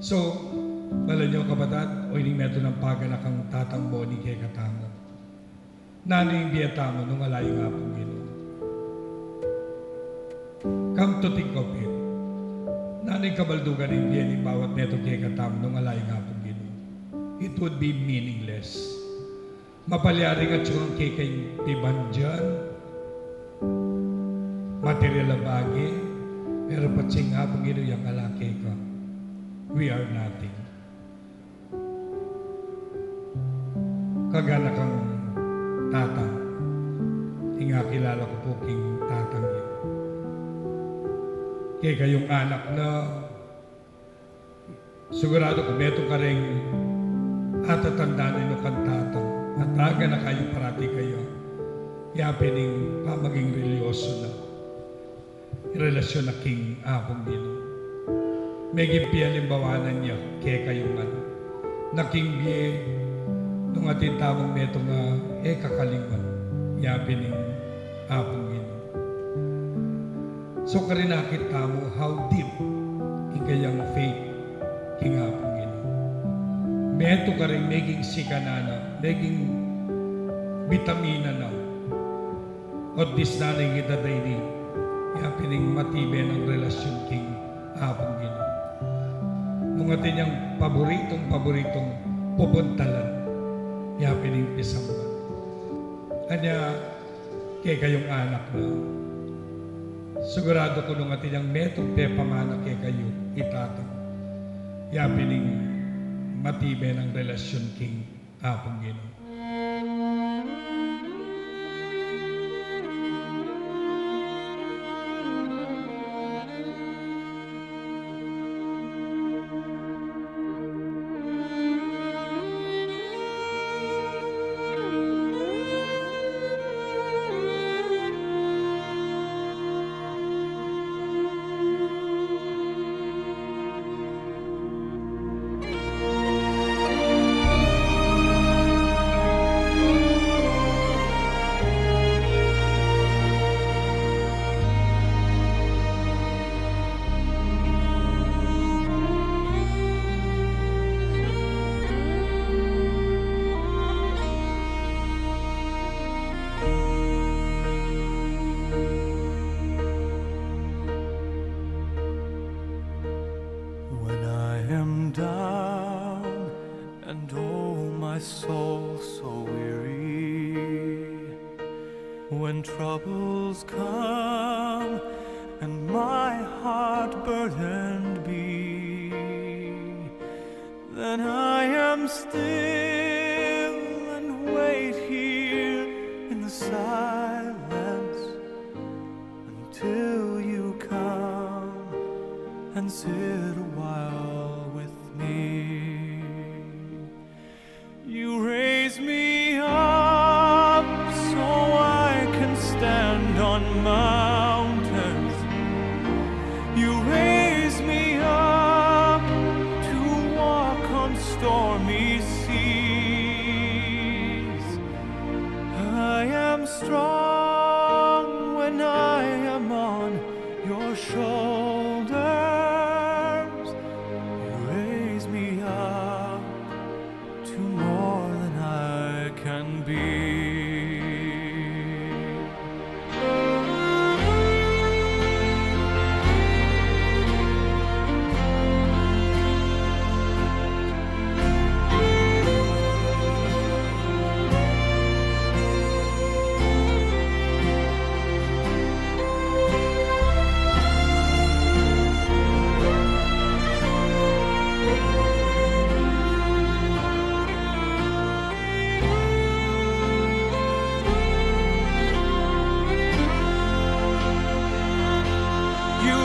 So, bala nyo kabataan, o ining meto ng paganakang tatang boni kay katamo. Nano yung biyatamo nung alayo nga pong Ginoo. Come to think of it, nano yung kabaldugan ng biyaning bawat neto kay katamo nung alayo nga pong Ginoo. It would be meaningless. Mapalyaring at siyang kay tiban dyan, material na bagay, pero patsing nga pong Ginoo yung alakay ka. We are nothing. Kagana kang tatang. Tinga kilala ko po king tatang yun. Kaya kayong anak na sigurado ko meto ka rin atatandaan ino kang tatang at aga na kayo parati kayo yapining pamaging religyoso na relasyon na king apong Ginoo. May gimpialimbawanan niya kaya kayo man naking biye nung atin tamang neto nga kakalingan yapining apong Ginoo. So karinakit tamo how deep ikayang faith king apong Ginoo. Meto ka rin maging sikanana, maging vitamina na o disnaning itaday ni yapining matibay ng relasyon king apong Ginoo. Nung atin yung paboritong pupuntalan yapining pisamban. Kanya kay kayong anak na sigurado ko nung atin yung metong pepamana kay kayo itatang yapining matibay ng relasyon king apong Ginoo. When troubles come and my heart burdened be, then I am still and wait here in the silence until you come and sit a while with me. You raise me up so I can stand on mountains. You raise me up to walk on stormy seas. I am strong when I am on your shoulders. You raise me up to more than I can be. You